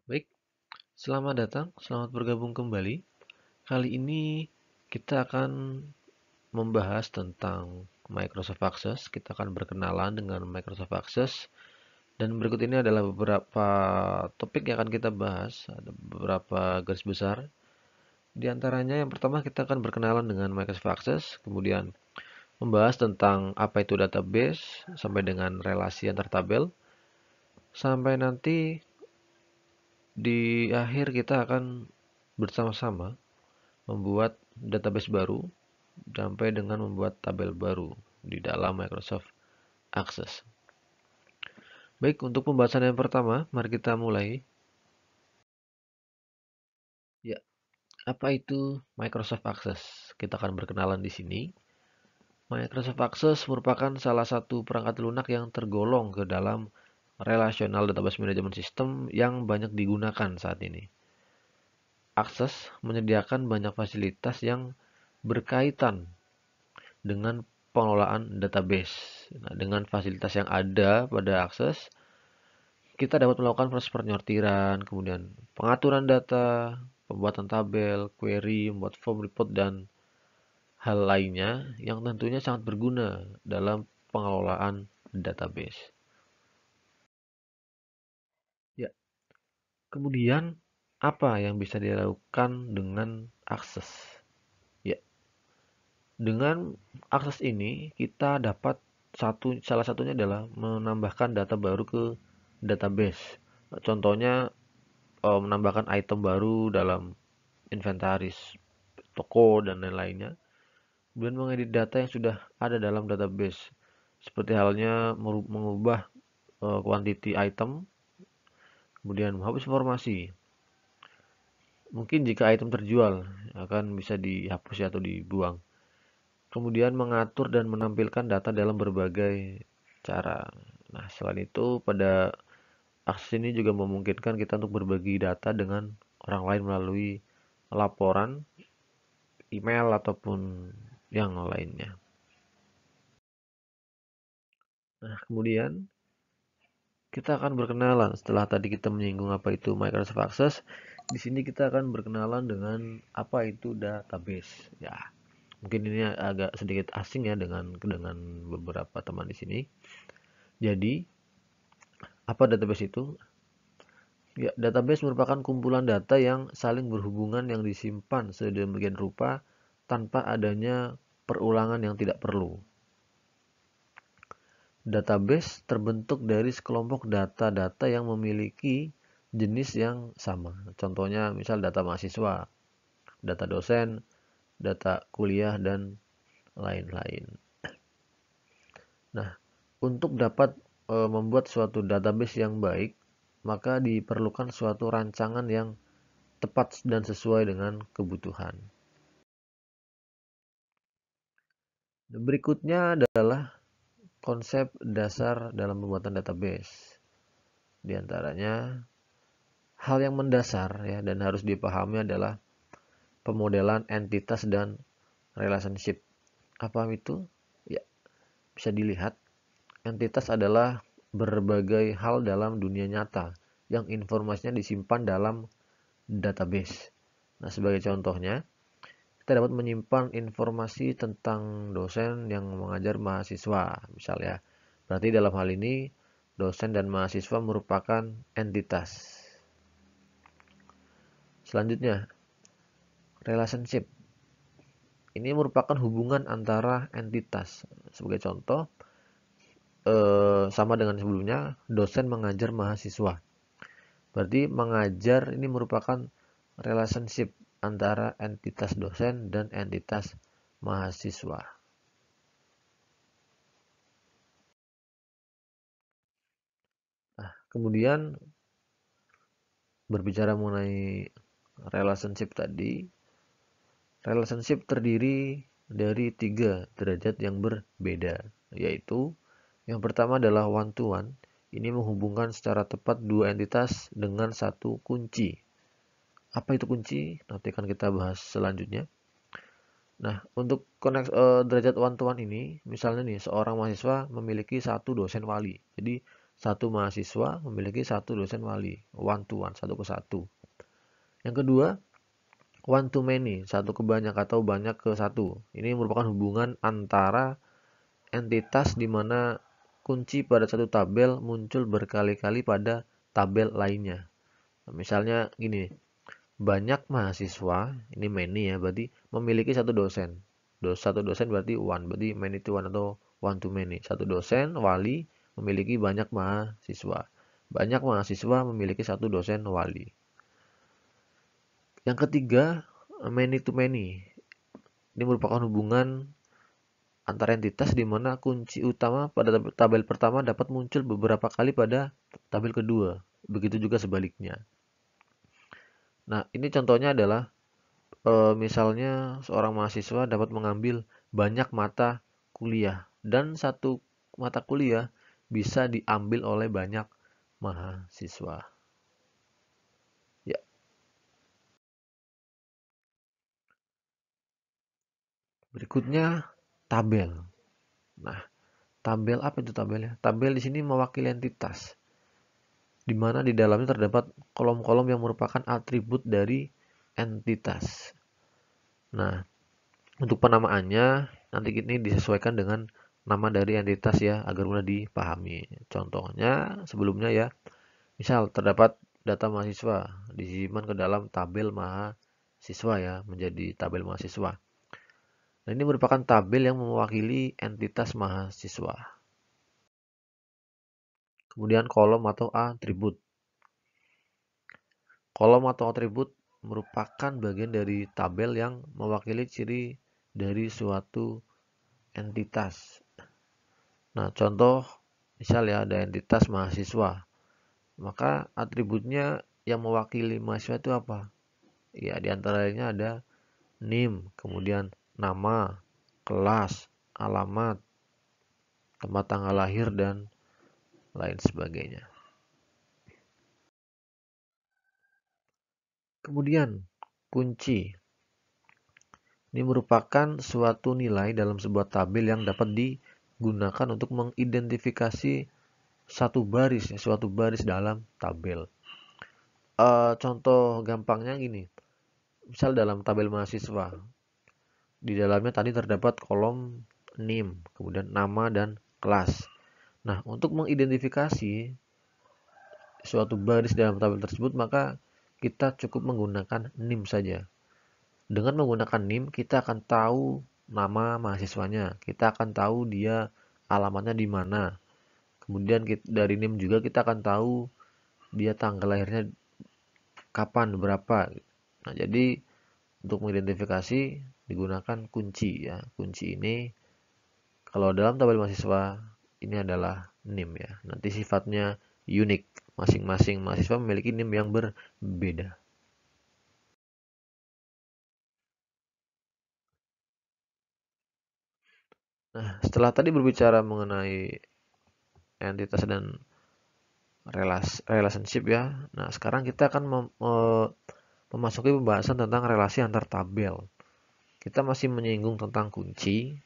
Baik, selamat datang, selamat bergabung kembali. Kali ini kita akan membahas tentang Microsoft Access. Kita akan berkenalan dengan Microsoft Access. Dan berikut ini adalah beberapa topik yang akan kita bahas. Ada beberapa garis besar. Di antaranya yang pertama kita akan berkenalan dengan Microsoft Access. Kemudian membahas tentang apa itu database sampai dengan relasi antar tabel. Sampai nanti di akhir kita akan bersama-sama membuat database baru sampai dengan membuat tabel baru di dalam Microsoft Access. Baik, untuk pembahasan yang pertama, mari kita mulai. Ya, apa itu Microsoft Access? Kita akan berkenalan di sini. Microsoft Access merupakan salah satu perangkat lunak yang tergolong ke dalam Relational Database Management System yang banyak digunakan saat ini. Access menyediakan banyak fasilitas yang berkaitan dengan pengelolaan database. Nah, dengan fasilitas yang ada pada Access, kita dapat melakukan proses penyortiran, kemudian pengaturan data, pembuatan tabel, query, membuat form report, dan hal lainnya yang tentunya sangat berguna dalam pengelolaan database. Ya, kemudian apa yang bisa dilakukan dengan Access? Ya, dengan akses ini kita dapat salah satunya adalah menambahkan data baru ke database. Contohnya menambahkan item baru dalam inventaris toko dan lain-lainnya. Kemudian mengedit data yang sudah ada dalam database. Seperti halnya mengubah quantity item, kemudian menghapus informasi. Mungkin jika item terjual akan bisa dihapus atau dibuang. Kemudian mengatur dan menampilkan data dalam berbagai cara. Nah, selain itu pada akses ini juga memungkinkan kita untuk berbagi data dengan orang lain melalui laporan, email, ataupun yang lainnya. Nah, kemudian kita akan berkenalan setelah tadi kita menyinggung apa itu Microsoft Access. Di sini kita akan berkenalan dengan apa itu database. Ya, mungkin ini agak sedikit asing ya dengan beberapa teman di sini. Jadi, apa database itu? Ya, database merupakan kumpulan data yang saling berhubungan yang disimpan sedemikian rupa tanpa adanya perulangan yang tidak perlu. Database terbentuk dari sekelompok data-data yang memiliki jenis yang sama. Contohnya misal data mahasiswa, data dosen, data kuliah, dan lain-lain. Nah, untuk dapat membuat suatu database yang baik, maka diperlukan suatu rancangan yang tepat dan sesuai dengan kebutuhan. Berikutnya adalah konsep dasar dalam pembuatan database. Di antaranya, hal yang mendasar ya dan harus dipahami adalah pemodelan entitas dan relationship. Apa itu? Ya, bisa dilihat. Entitas adalah berbagai hal dalam dunia nyata yang informasinya disimpan dalam database. Nah, sebagai contohnya, kita dapat menyimpan informasi tentang dosen yang mengajar mahasiswa, misalnya. Berarti dalam hal ini, dosen dan mahasiswa merupakan entitas. Selanjutnya, relationship. Ini merupakan hubungan antara entitas. Sebagai contoh, sama dengan sebelumnya, dosen mengajar mahasiswa. Berarti mengajar ini merupakan relationship antara entitas dosen dan entitas mahasiswa. Nah, kemudian berbicara mengenai relationship tadi, relationship terdiri dari 3 derajat yang berbeda, yaitu yang pertama adalah one to one. Ini menghubungkan secara tepat dua entitas dengan satu kunci. Apa itu kunci? Nanti akan kita bahas selanjutnya. Nah, untuk derajat one to one ini, misalnya nih, seorang mahasiswa memiliki satu dosen wali. Jadi, satu mahasiswa memiliki satu dosen wali, one to one, satu ke satu. Yang kedua, one to many, satu ke banyak atau banyak ke satu. Ini merupakan hubungan antara entitas di mana kunci pada satu tabel muncul berkali-kali pada tabel lainnya. Nah, misalnya gini, banyak mahasiswa, ini many ya, berarti memiliki satu dosen. Satu dosen berarti one, berarti many to one atau one to many. Satu dosen, wali, memiliki banyak mahasiswa. Banyak mahasiswa memiliki satu dosen wali. Yang ketiga, many to many. Ini merupakan hubungan antara entitas di mana kunci utama pada tabel pertama dapat muncul beberapa kali pada tabel kedua. Begitu juga sebaliknya. Nah, ini contohnya adalah misalnya seorang mahasiswa dapat mengambil banyak mata kuliah dan satu mata kuliah bisa diambil oleh banyak mahasiswa. Ya, berikutnya tabel. Nah, tabel apa itu tabel ya? Tabel di sini mewakili entitas, di mana di dalamnya terdapat kolom-kolom yang merupakan atribut dari entitas. Nah, untuk penamaannya nanti ini disesuaikan dengan nama dari entitas ya agar mudah dipahami. Contohnya sebelumnya ya, misal terdapat data mahasiswa disimpan ke dalam tabel mahasiswa ya, menjadi tabel mahasiswa. Nah, ini merupakan tabel yang mewakili entitas mahasiswa. Kemudian kolom atau atribut. Kolom atau atribut merupakan bagian dari tabel yang mewakili ciri dari suatu entitas. Nah, contoh misal ya ada entitas mahasiswa. Maka atributnya yang mewakili mahasiswa itu apa? Ya, diantaranya ada NIM, kemudian nama, kelas, alamat, tempat tanggal lahir, dan lain sebagainya. Kemudian, kunci. Ini merupakan suatu nilai dalam sebuah tabel yang dapat digunakan untuk mengidentifikasi suatu baris dalam tabel. Contoh gampangnya gini, misal dalam tabel mahasiswa, di dalamnya tadi terdapat kolom NIM, kemudian nama dan kelas. Nah, untuk mengidentifikasi suatu baris dalam tabel tersebut, maka kita cukup menggunakan NIM saja. Dengan menggunakan NIM, kita akan tahu nama mahasiswanya, kita akan tahu dia alamatnya di mana. Kemudian dari NIM juga kita akan tahu dia tanggal lahirnya kapan, berapa. Nah, jadi untuk mengidentifikasi digunakan kunci ya. Kunci ini kalau dalam tabel mahasiswa ini adalah NIM ya. Nanti sifatnya unik. Masing-masing mahasiswa memiliki NIM yang berbeda. Nah, setelah tadi berbicara mengenai entitas dan relationship ya. Nah, sekarang kita akan memasuki pembahasan tentang relasi antar tabel. Kita masih menyinggung tentang kunci.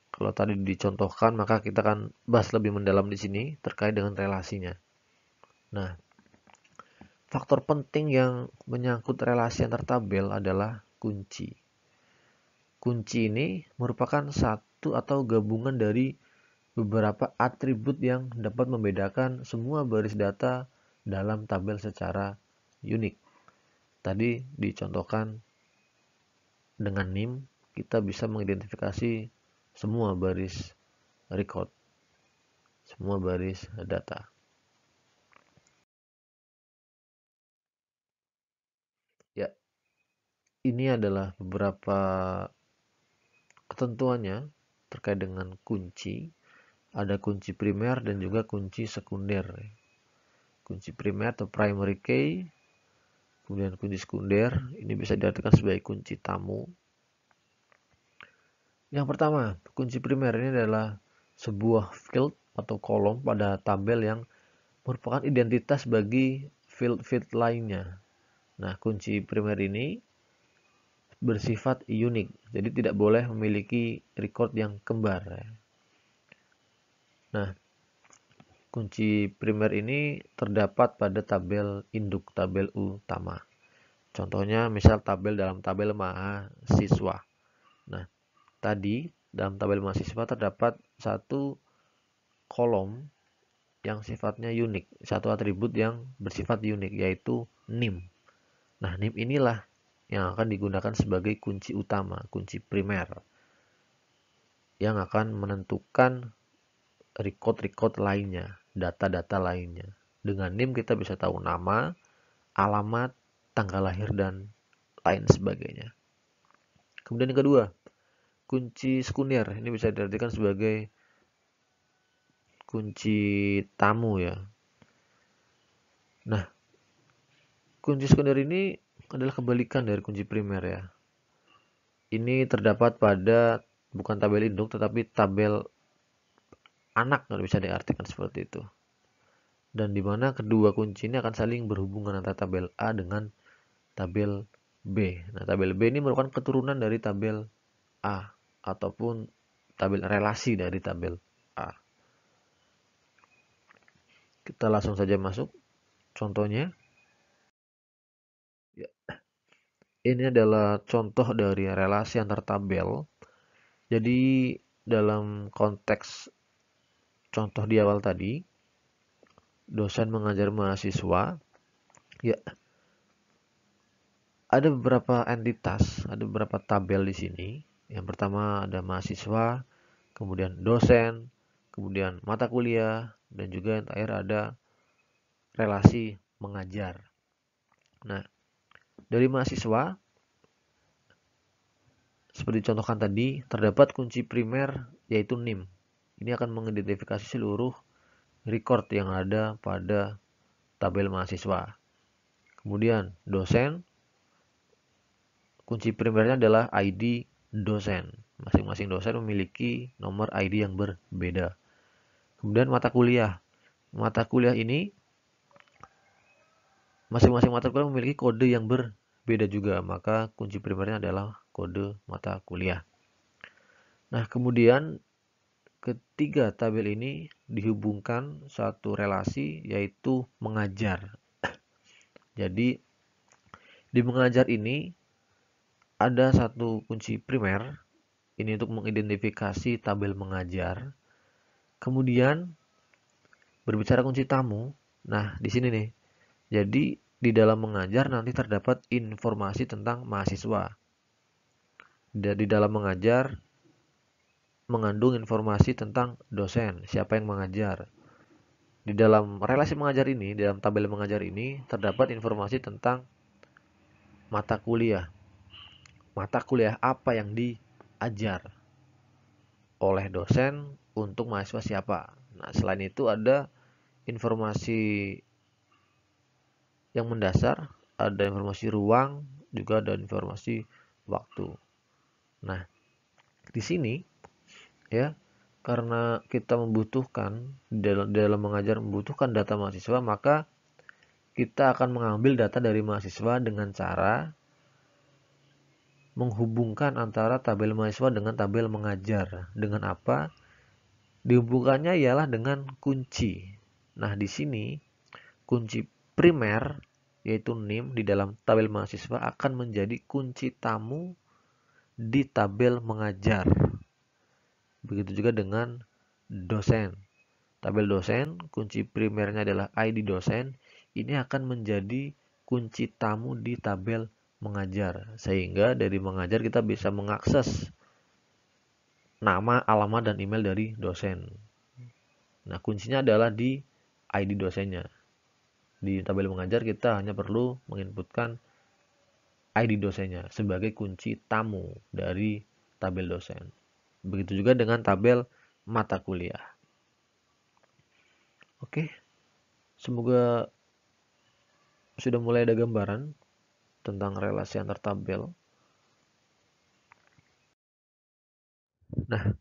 Kalau tadi dicontohkan, maka kita akan bahas lebih mendalam di sini terkait dengan relasinya. Nah, faktor penting yang menyangkut relasi antar tabel adalah kunci. Kunci ini merupakan satu atau gabungan dari beberapa atribut yang dapat membedakan semua baris data dalam tabel secara unik. Tadi dicontohkan dengan NIM, kita bisa mengidentifikasi semua baris record, semua baris data. Ya, ini adalah beberapa ketentuannya terkait dengan kunci. Ada kunci primer dan juga kunci sekunder. Kunci primer atau primary key, kemudian kunci sekunder, ini bisa diartikan sebagai kunci tamu. Yang pertama, kunci primer ini adalah sebuah field atau kolom pada tabel yang merupakan identitas bagi field-field lainnya. Nah, kunci primer ini bersifat unik, jadi tidak boleh memiliki record yang kembar. Nah, Kunci primer ini terdapat pada tabel induk, tabel utama. Contohnya misal tabel dalam tabel mahasiswa. Nah, tadi dalam tabel mahasiswa terdapat satu kolom yang sifatnya unik, satu atribut yang bersifat unik, yaitu NIM. Nah, NIM inilah yang akan digunakan sebagai kunci utama, kunci primer, yang akan menentukan record-record lainnya, data-data lainnya. Dengan NIM kita bisa tahu nama, alamat, tanggal lahir, dan lain sebagainya. Kemudian yang kedua, kunci sekunder. Ini bisa diartikan sebagai kunci tamu ya. Nah, kunci sekunder ini adalah kebalikan dari kunci primer ya. Ini terdapat pada bukan tabel induk tetapi tabel anak, kalau bisa diartikan seperti itu. Dan di mana kedua kunci ini akan saling berhubungan antara tabel A dengan tabel B. Nah, tabel B ini merupakan keturunan dari tabel A ataupun tabel relasi dari tabel A. Kita langsung saja masuk contohnya. Ya, ini adalah contoh dari relasi antar tabel. Jadi dalam konteks contoh di awal tadi, dosen mengajar mahasiswa, ya ada beberapa entitas, ada beberapa tabel di sini. Yang pertama ada mahasiswa, kemudian dosen, kemudian mata kuliah, dan juga yang terakhir ada relasi mengajar. Nah, dari mahasiswa, seperti dicontohkan tadi, terdapat kunci primer yaitu NIM. Ini akan mengidentifikasi seluruh record yang ada pada tabel mahasiswa. Kemudian dosen, kunci primernya adalah ID dosen. Masing-masing dosen memiliki nomor ID yang berbeda. Kemudian mata kuliah. Mata kuliah ini masing-masing mata kuliah memiliki kode yang berbeda juga, maka kunci primernya adalah kode mata kuliah. Nah, kemudian ketiga tabel ini dihubungkan satu relasi yaitu mengajar. Jadi di mengajar ini ada satu kunci primer, ini untuk mengidentifikasi tabel mengajar. Kemudian berbicara kunci tamu, nah di sini nih. Jadi di dalam mengajar nanti terdapat informasi tentang mahasiswa. Di dalam mengajar mengandung informasi tentang dosen, siapa yang mengajar. Di dalam relasi mengajar ini, dalam tabel mengajar ini terdapat informasi tentang mata kuliah. Mata kuliah apa yang diajar oleh dosen untuk mahasiswa siapa. Nah, selain itu ada informasi yang mendasar, ada informasi ruang, juga ada informasi waktu. Nah, di sini ya, karena kita membutuhkan dalam mengajar membutuhkan data mahasiswa, maka kita akan mengambil data dari mahasiswa dengan cara menghubungkan antara tabel mahasiswa dengan tabel mengajar. Dengan apa? Dihubungkannya ialah dengan kunci. Nah, di sini kunci primer yaitu NIM di dalam tabel mahasiswa akan menjadi kunci tamu di tabel mengajar. Begitu juga dengan dosen. Tabel dosen, kunci primernya adalah ID dosen. Ini akan menjadi kunci tamu di tabel mengajar. Sehingga dari mengajar kita bisa mengakses nama, alamat, dan email dari dosen. Nah, kuncinya adalah di ID dosennya. Di tabel mengajar kita hanya perlu menginputkan ID dosennya sebagai kunci tamu dari tabel dosen. Begitu juga dengan tabel mata kuliah. Oke, semoga sudah mulai ada gambaran tentang relasi antar tabel. Nah,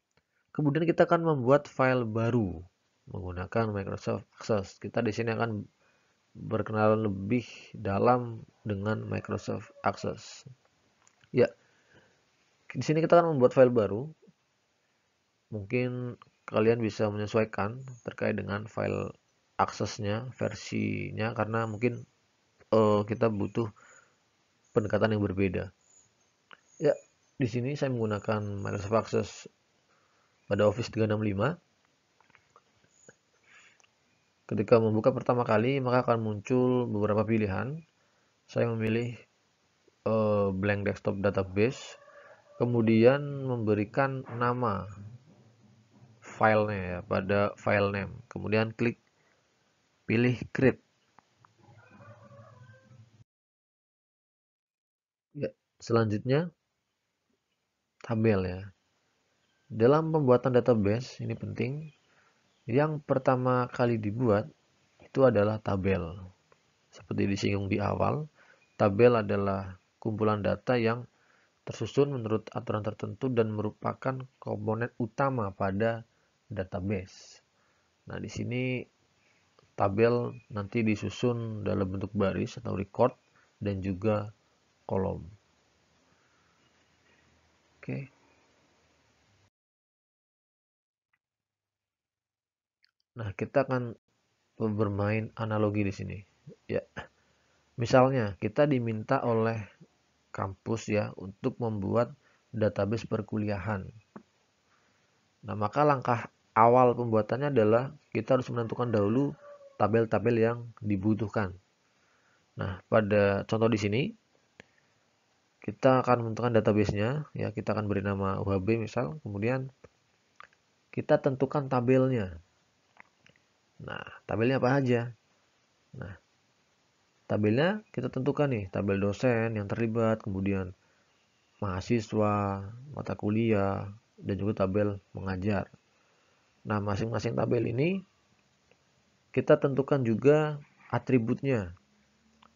kemudian kita akan membuat file baru menggunakan Microsoft Access. Kita di sini akan berkenalan lebih dalam dengan Microsoft Access. Ya, di sini kita akan membuat file baru. Mungkin kalian bisa menyesuaikan terkait dengan file aksesnya, versinya, karena mungkin kita butuh pendekatan yang berbeda. Ya, di sini saya menggunakan Microsoft Access pada Office 365. Ketika membuka pertama kali, maka akan muncul beberapa pilihan. Saya memilih blank desktop database, kemudian memberikan nama filenya ya pada file name, kemudian klik pilih create. Ya, selanjutnya tabel ya. Dalam pembuatan database ini penting, yang pertama kali dibuat itu adalah tabel. Seperti disinggung di awal, tabel adalah kumpulan data yang tersusun menurut aturan tertentu dan merupakan komponen utama pada database. Nah, di sini tabel nanti disusun dalam bentuk baris atau record dan juga kolom. Oke. Nah, kita akan bermain analogi di sini. Ya, misalnya kita diminta oleh kampus ya untuk membuat database perkuliahan. Nah, maka langkah awal pembuatannya adalah kita harus menentukan dahulu tabel-tabel yang dibutuhkan. Nah, pada contoh di sini kita akan menentukan database-nya ya, kita akan beri nama UHB misal, kemudian kita tentukan tabelnya. Nah, tabelnya apa aja? Nah, tabelnya kita tentukan nih, tabel dosen yang terlibat, kemudian mahasiswa, mata kuliah, dan juga tabel mengajar. Nah, masing-masing tabel ini kita tentukan juga atributnya.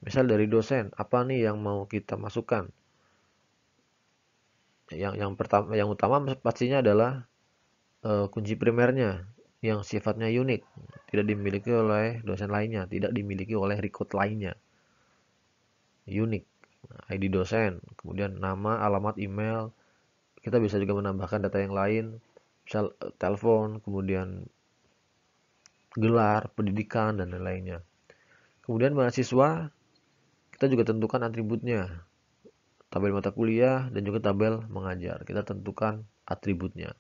Misal dari dosen, apa nih yang mau kita masukkan? Yang utama pastinya adalah kunci primernya yang sifatnya unik, tidak dimiliki oleh dosen lainnya, tidak dimiliki oleh record lainnya. Unik. Nah, ID dosen, kemudian nama, alamat, email. Kita bisa juga menambahkan data yang lain, misal telepon, kemudian gelar, pendidikan, dan lain-lainnya. Kemudian mahasiswa, kita juga tentukan atributnya. Tabel mata kuliah dan juga tabel mengajar. Kita tentukan atributnya.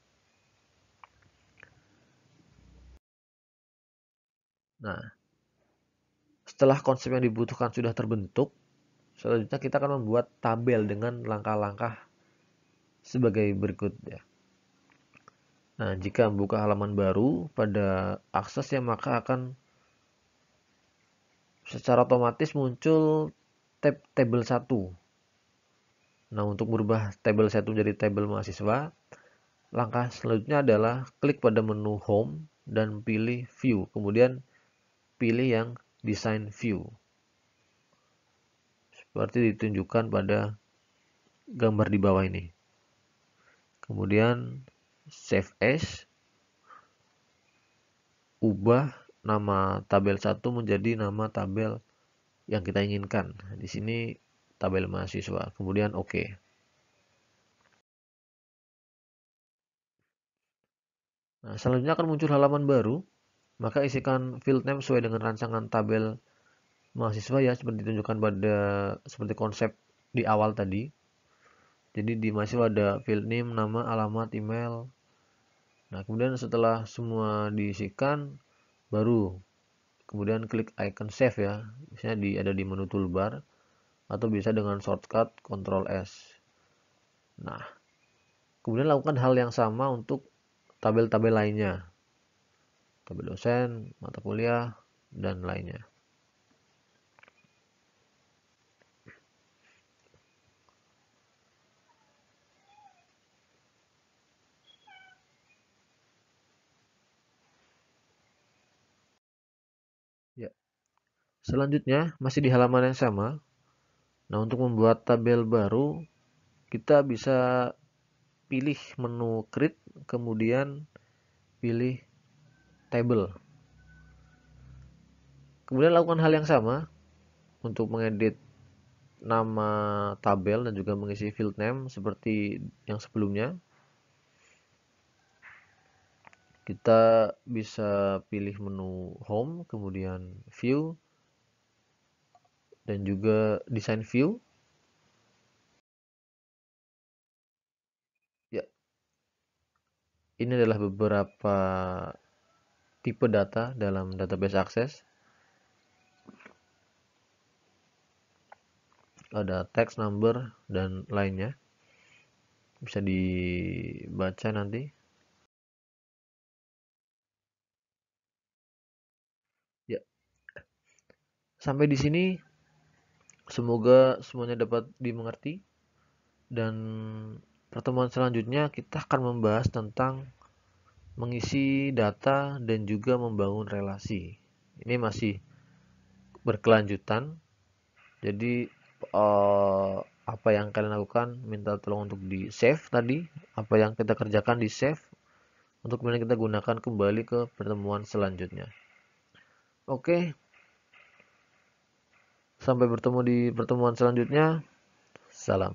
Nah, setelah konsep yang dibutuhkan sudah terbentuk, selanjutnya kita akan membuat tabel dengan langkah-langkah sebagai berikut ya. Nah, jika membuka halaman baru pada akses ya, maka akan secara otomatis muncul tab tabel 1. Nah, untuk merubah tabel 1 menjadi tabel mahasiswa, langkah selanjutnya adalah klik pada menu home dan pilih view, kemudian pilih yang design view. Seperti ditunjukkan pada gambar di bawah ini. Kemudian save as, ubah nama tabel 1 menjadi nama tabel yang kita inginkan. Di sini tabel mahasiswa. Kemudian oke. Nah, selanjutnya akan muncul halaman baru. Maka isikan field name sesuai dengan rancangan tabel mahasiswa ya, seperti ditunjukkan pada seperti konsep di awal tadi. Jadi di mahasiswa ada field name, nama, alamat, email. Nah, kemudian setelah semua diisikan, baru kemudian klik icon save ya. Misalnya ada di menu toolbar atau bisa dengan shortcut Ctrl S. Nah, kemudian lakukan hal yang sama untuk tabel-tabel lainnya. Tabel dosen, mata kuliah, dan lainnya. Ya. Selanjutnya, masih di halaman yang sama. Nah, untuk membuat tabel baru, kita bisa pilih menu create, kemudian pilih table. Kemudian lakukan hal yang sama untuk mengedit nama tabel dan juga mengisi field name seperti yang sebelumnya. Kita bisa pilih menu home, kemudian view, dan juga design view. Ya, ini adalah beberapa tipe data dalam database Access. Ada text, number, dan lainnya. Bisa dibaca nanti. Ya, sampai di sini semoga semuanya dapat dimengerti, dan pertemuan selanjutnya kita akan membahas tentang mengisi data dan juga membangun relasi. Ini masih berkelanjutan. Jadi apa yang kalian lakukan, minta tolong untuk di save tadi. Apa yang kita kerjakan di save untuk kemudian kita gunakan kembali ke pertemuan selanjutnya. Oke, sampai bertemu di pertemuan selanjutnya. Salam.